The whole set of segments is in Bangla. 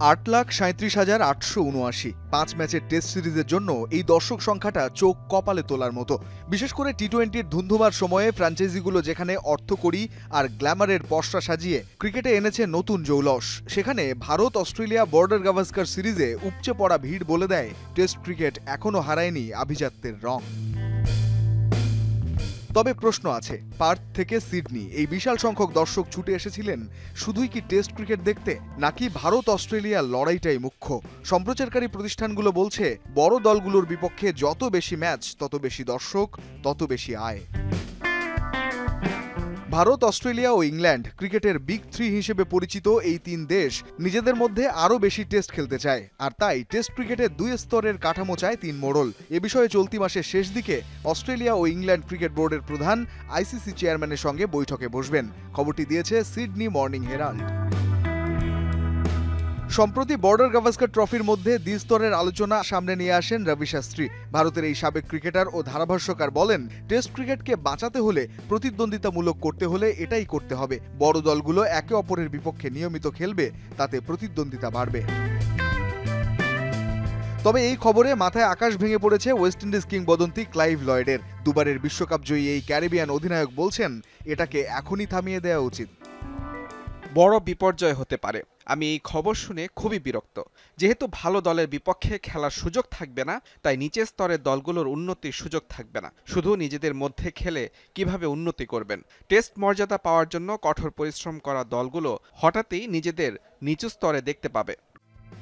৮,৩৭,৮৭৯ ৫ ম্যাচের টেস্ট সিরিজের জন্য এই দর্শক সংখ্যাটা চোখ কপালে তোলার মতো। বিশেষ করে টি-টোয়েন্টির ধুন্ধুমার সময়ে ফ্র্যাঞ্চাইজিগুলো যেখানে অর্থকড়ি আর গ্ল্যামারের পসরা সাজিয়ে ক্রিকেটে এনেছে নতুন জৌলস, সেখানে ভারত অস্ট্রেলিয়া বর্ডার গাভাস্কার সিরিজে উপচে পড়া ভিড় বলে দেয় টেস্ট ক্রিকেট এখনও হারায়নি আভিজাত্যের রং। তবে প্রশ্ন আছে, পার্থ থেকে সিডনি এই বিশাল সংখ্যক দর্শক ছুটে এসেছিলেন শুধুই কি টেস্ট ক্রিকেট দেখতে, নাকি ভারত অস্ট্রেলিয়ার লড়াইটাই মুখ্য? সম্প্রচারকারী প্রতিষ্ঠানগুলো বলছে বড় দলগুলোর বিপক্ষে যত বেশি ম্যাচ তত বেশি দর্শক, তত বেশি আয়। ভারত, অস্ট্রেলিয়া ও ইংল্যান্ড ক্রিকেটের বিগ থ্রি হিসেবে পরিচিত এই তিন দেশ নিজেদের মধ্যে আরও বেশি টেস্ট খেলতে চায়, আর তাই টেস্ট ক্রিকেটের দুই স্তরের কাঠামো চায় তিন মোড়ল। এ বিষয়ে চলতি মাসের শেষ দিকে অস্ট্রেলিয়া ও ইংল্যান্ড ক্রিকেট বোর্ডের প্রধান আইসিসি চেয়ারম্যানের সঙ্গে বৈঠকে বসবেন। খবরটি দিয়েছে সিডনি মর্নিং হেরাল্ড। সম্প্রতি বর্ডার গাভাস্কার ট্রফির মধ্যে দ্বিস্তরের আলোচনা সামনে নিয়ে আসেন রবি শাস্ত্রী। ভারতের এই সাবেক ক্রিকেটার ও ধারাভাষ্যকার বলেন, টেস্ট ক্রিকেটকে বাঁচাতে হলে, প্রতিদ্বন্দ্বিতামূলক করতে হলে এটাই করতে হবে। বড় দলগুলো একে অপরের বিপক্ষে নিয়মিত খেলবে, তাতে প্রতিদ্বন্দ্বিতা বাড়বে। তবে এই খবরে মাথায় আকাশ ভেঙে পড়েছে ওয়েস্ট ইন্ডিজ কিংবদন্তি ক্লাইভ লয়েডের। দুবারের বিশ্বকাপ জয়ী এই ক্যারিবিয়ান অধিনায়ক বলছেন, এটাকে এখনই থামিয়ে দেওয়া উচিত। বড় বিপর্যয় হতে পারে। আমি এই খবর শুনে খুবই বিরক্ত। যেহেতু ভালো দলের বিপক্ষে খেলার সুযোগ থাকবে না, তাই নিচের স্তরের দলগুলোর উন্নতির সুযোগ থাকবে না। শুধু নিজেদের মধ্যে খেলে কিভাবে উন্নতি করবেন? টেস্ট মর্যাদা পাওয়ার জন্য কঠোর পরিশ্রম করা দলগুলো হঠাৎই নিজেদের নিচু স্তরে দেখতে পাবে।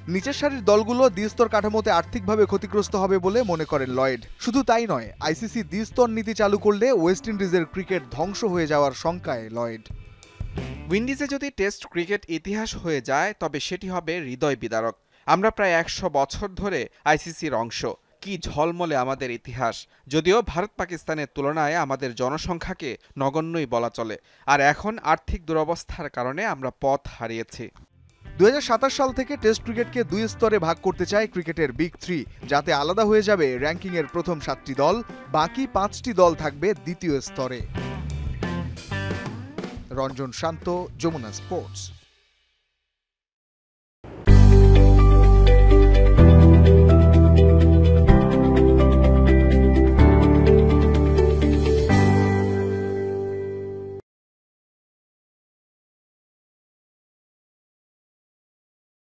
নিচের সারির দলগুলো দ্বিস্তর কাঠামোতে আর্থিকভাবে ক্ষতিগ্রস্ত হবে বলে মনে করেন লয়েড। শুধু তাই নয়, আইসিসি দ্বিস্তর নীতি চালু করলে ওয়েস্ট ইন্ডিজের ক্রিকেট ধ্বংস হয়ে যাওয়ার শঙ্কায় লয়েড। উইন্ডিজে যদি টেস্ট ক্রিকেট ইতিহাস হয়ে যায়, তবে সেটি হবে হৃদয় বিদারক। আমরা প্রায় ১০০ বছর ধরে আইসিসির অংশ। কি ঝলমলে আমাদের ইতিহাস! যদিও ভারত পাকিস্তানের তুলনায় আমাদের জনসংখ্যাকে নগণ্যই বলা চলে, আর এখন আর্থিক দুরবস্থার কারণে আমরা পথ হারিয়েছি। ২০২৭ সাল থেকে টেস্ট ক্রিকেটকে দুই স্তরে ভাগ করতে চায় ক্রিকেটের বিগ থ্রি, যাতে আলাদা হয়ে যাবে র্যাঙ্কিংয়ের প্রথম ৭টি দল, বাকি ৫টি দল থাকবে দ্বিতীয় স্তরে। রঞ্জন শান্ত, যমুনা স্পোর্টস।